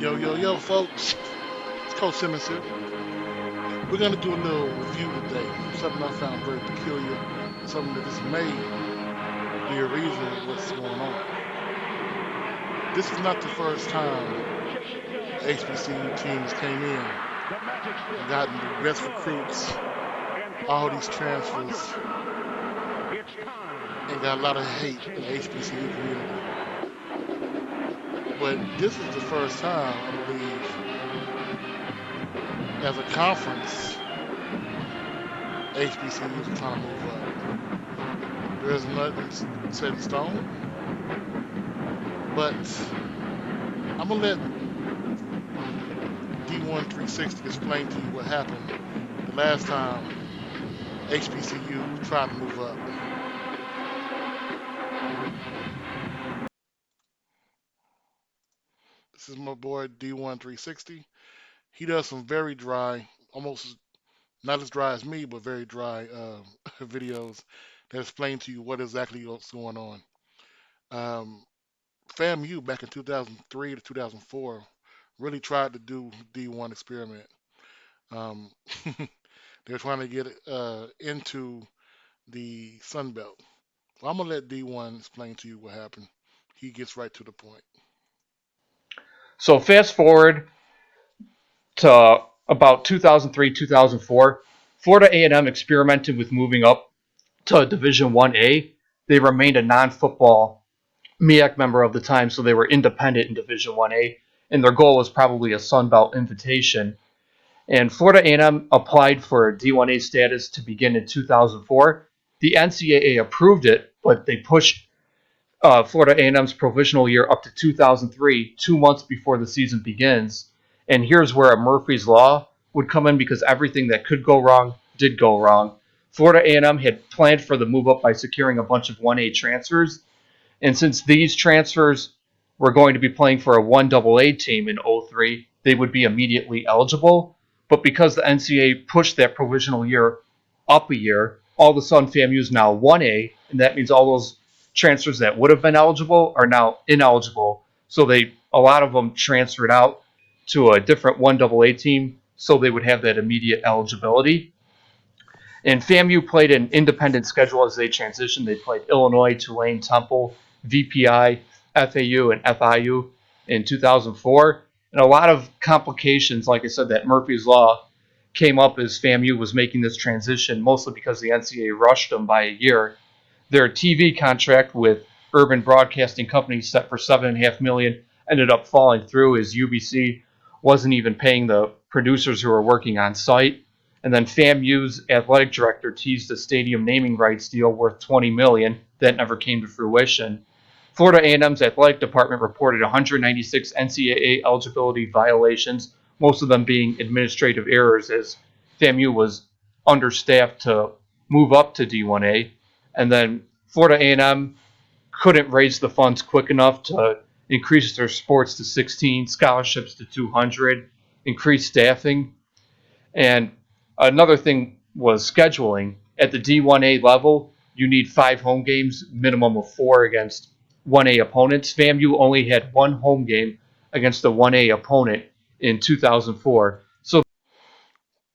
Yo, yo, yo, folks. It's Coach Simmons here. We're going to do a little review today. Something I found very peculiar. Something that this may be a reason of what's going on. This is not the first time HBCU teams came in and gotten the best recruits, all these transfers, and got a lot of hate in the HBCU community. But this is the first time, I believe, as a conference, HBCUs are trying to move up. There is nothing set in stone, but I'm gonna let D1 360 explain to you what happened the last time HBCU tried to move up. This is my boy D1 360. He does some very dry, almost not as dry as me, but very dry videos that explain to you what exactly what's going on. Um, FAMU back in 2003 to 2004 really tried to do D1 experiment. Um, they're trying to get into the Sun Belt. Well, I'm gonna let D1 explain to you what happened. He gets right to the point. So fast forward to about 2003, 2004, Florida A&M experimented with moving up to Division 1A. They remained a non-football MEAC member of the time, so they were independent in Division 1A, and their goal was probably a Sun Belt invitation. And Florida A&M applied for D1A status to begin in 2004. The NCAA approved it, but they pushed Florida A&M's provisional year up to 2003, 2 months before the season begins. And here's where a Murphy's Law would come in because everything that could go wrong did go wrong. Florida A&M had planned for the move up by securing a bunch of 1A transfers, and since these transfers were going to be playing for a 1AA team in '03, they would be immediately eligible. But because the NCAA pushed that provisional year up a year, all of a sudden FAMU is now 1A, and that means all those transfers that would have been eligible are now ineligible. So a lot of them transferred out to a different 1AA team so they would have that immediate eligibility. And FAMU played an independent schedule as they transitioned. They played Illinois, Tulane, Temple, VPI, FAU, and FIU in 2004. And a lot of complications, like I said, that Murphy's Law came up as FAMU was making this transition, mostly because the NCAA rushed them by a year. Their TV contract with Urban Broadcasting Company set for $7.5 million ended up falling through as UBC wasn't even paying the producers who were working on site. And then FAMU's athletic director teased a stadium naming rights deal worth $20 million that never came to fruition. Florida A&M's athletic department reported 196 NCAA eligibility violations, most of them being administrative errors, as FAMU was understaffed to move up to D1A. And then Florida A&M couldn't raise the funds quick enough to increase their sports to 16, scholarships to 200, increase staffing. And another thing was scheduling. At the D1A level, you need 5 home games, minimum of 4 against 1A opponents. FAMU only had 1 home game against a 1A opponent in 2004. So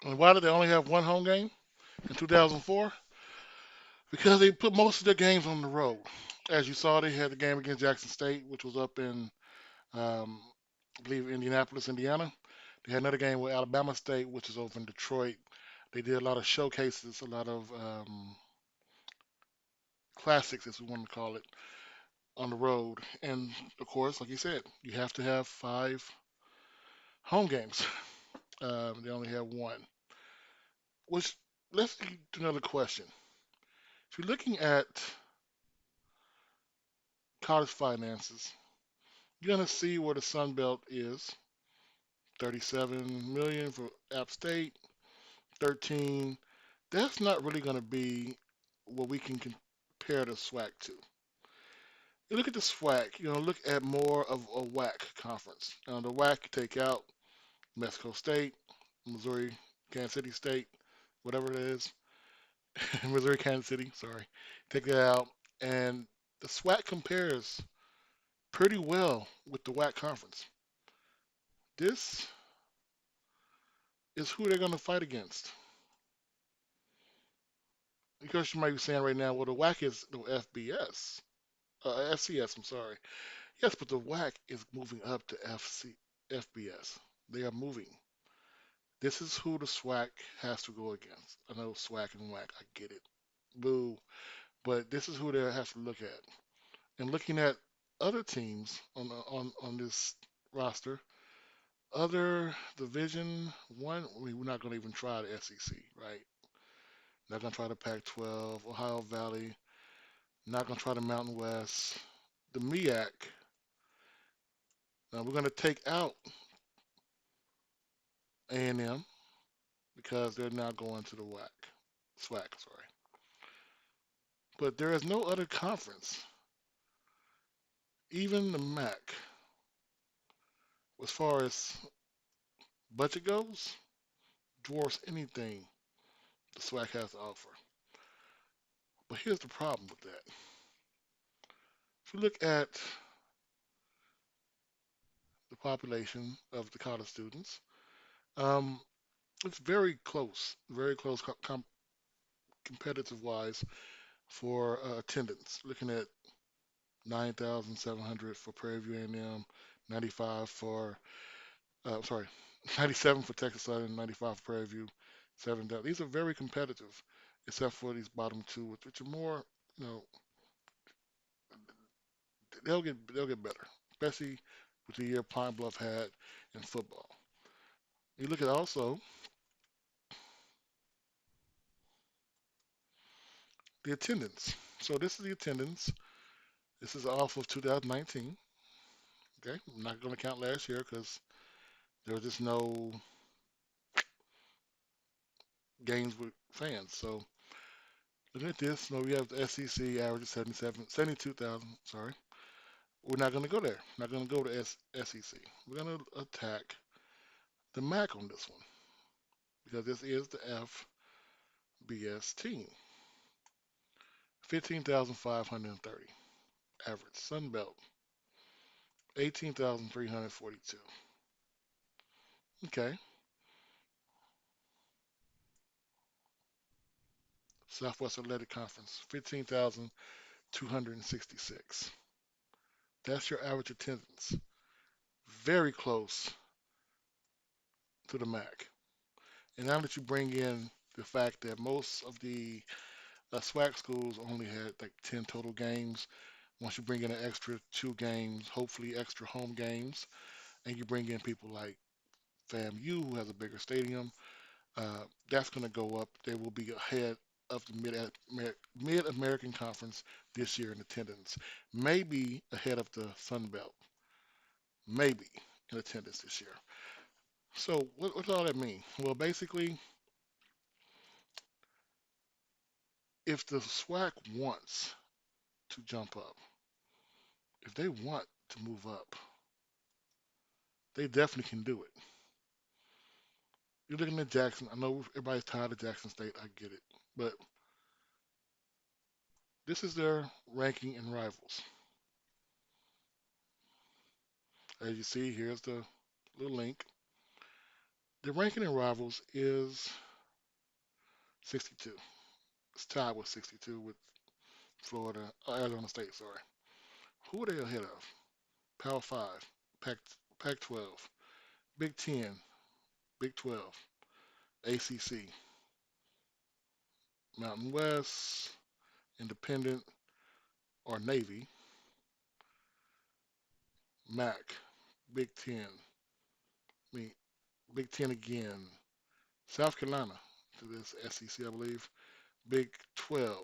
And why did they only have one home game in 2004? Because they put most of their games on the road. As you saw, they had the game against Jackson State, which was up in, um, I believe, Indianapolis, Indiana. They had another game with Alabama State, which is over in Detroit. They did a lot of showcases, a lot of classics, as we want to call it, on the road. And of course, like you said, you have to have 5 home games. They only have one. Which let's get to another question. If you're looking at college finances, you're gonna see where the Sun Belt is. 37 million for App State, 13. That's not really gonna be what we can compare the SWAC to. You look at the SWAC, look at more of a WAC conference. The WAC you take out Mexico State, Missouri, Kansas City State, whatever it is, Missouri, Kansas City, sorry. Take that out. And the SWAC compares pretty well with the WAC conference. This is who they're going to fight against. Because you might be saying right now, well, the WAC is the FBS, FCS. I'm sorry. Yes, but the WAC is moving up to FBS. They are moving. This is who the SWAC has to go against. I know SWAC and WAC. I get it. Boo. But this is who they have to look at. And looking at other teams on this roster, other Division One, we're not going to even try the SEC, right? Not going to try the Pac-12, Ohio Valley. Not going to try the Mountain West, the MEAC. Now we're going to take out A&M because they're now going to the SWAC, sorry. But there is no other conference, even the MAC, as far as budget goes, dwarfs anything the SWAC has to offer. But here's the problem with that. If you look at the population of the college students, um, it's very close competitive wise for attendance. Looking at 9,700 for Prairie View A&M, 95 for, sorry, 97 for Texas Southern, 95 for Prairie View, 7,000. These are very competitive, except for these bottom two, which are more, you know, they'll get better, especially with the year Pine Bluff had in football. You look at also the attendance. So this is the attendance. This is off of 2019. Okay, I'm not going to count last year because there was just no games with fans. So looking at this, we have the SEC average of 72,000. Sorry, we're not going to go there. Not going to go to SEC. We're going to attack the MAC on this one because this is the FBS team. 15,530 average. Sun Belt 18,342. Okay. Southwest Athletic Conference 15,266. That's your average attendance. Very close to the MAC. And now that you bring in the fact that most of the SWAC schools only had like 10 total games, once you bring in an extra two games, hopefully extra home games, and you bring in people like FAMU, who has a bigger stadium, that's going to go up. They will be ahead of the Mid American Conference this year in attendance. Maybe ahead of the Sun Belt. Maybe in attendance this year. So what does all that mean? Well, basically, if the SWAC wants to jump up, if they want to move up, they definitely can do it. You're looking at Jackson. I know everybody's tired of Jackson State. I get it. But this is their ranking and rivals. As you see, here's the little link. The ranking and rivals is 62. It's tied with 62 with Florida, Arizona State, sorry. Who are they ahead of? Power 5, Pac, Pac-12, Big 10, Big 12, ACC, Mountain West, Independent, or Navy, MAC, Big 10, I mean, Big 10 again, South Carolina, to this SEC, I believe, Big 12.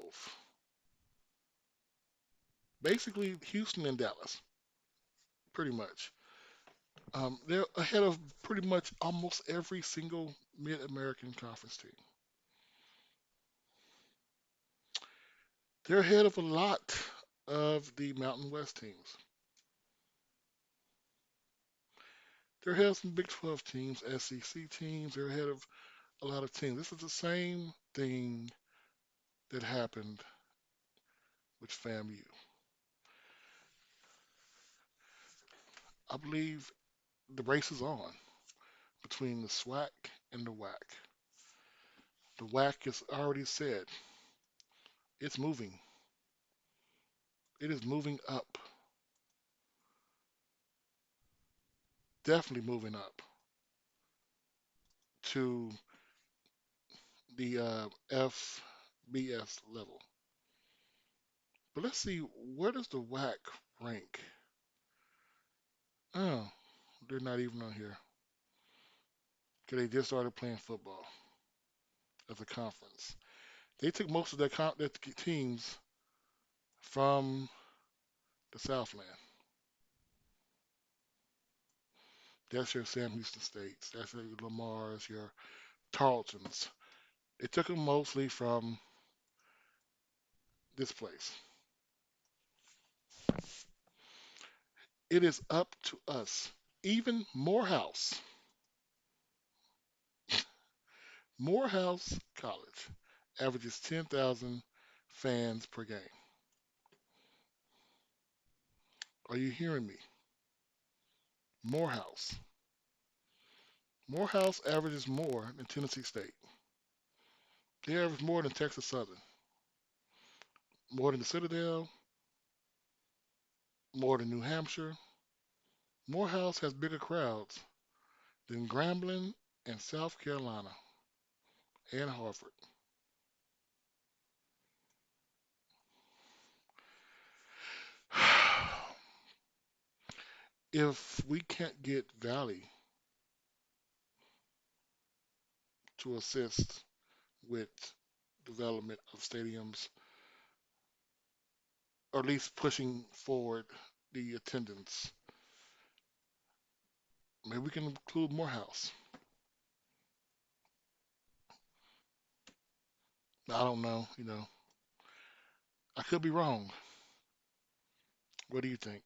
Basically, Houston and Dallas, pretty much. They're ahead of pretty much almost every single Mid American Conference team. They're ahead of a lot of the Mountain West teams. They're ahead of some Big 12 teams, SEC teams. They're ahead of a lot of teams. This is the same thing that happened with FAMU. I believe the race is on between the SWAC and the WAC. The WAC has already said it's moving. It is moving up, definitely moving up to the FBS level. But let's see, where does the WAC rank? Oh, they're not even on here because they just started playing football as a conference. They took most of their teams from the Southland. That's your Sam Houston States. That's your Lamar's, your Tarletons. They took them mostly from this place. It is up to us. Even Morehouse College averages 10,000 fans per game. Are you hearing me? Morehouse. Morehouse averages more than Tennessee State. They average more than Texas Southern, more than the Citadel, more than New Hampshire. Morehouse has bigger crowds than Grambling and South Carolina and Harvard. If we can't get Valley to assist with development of stadiums, or at least pushing forward the attendance, maybe we can include Morehouse. I don't know. I could be wrong. What do you think?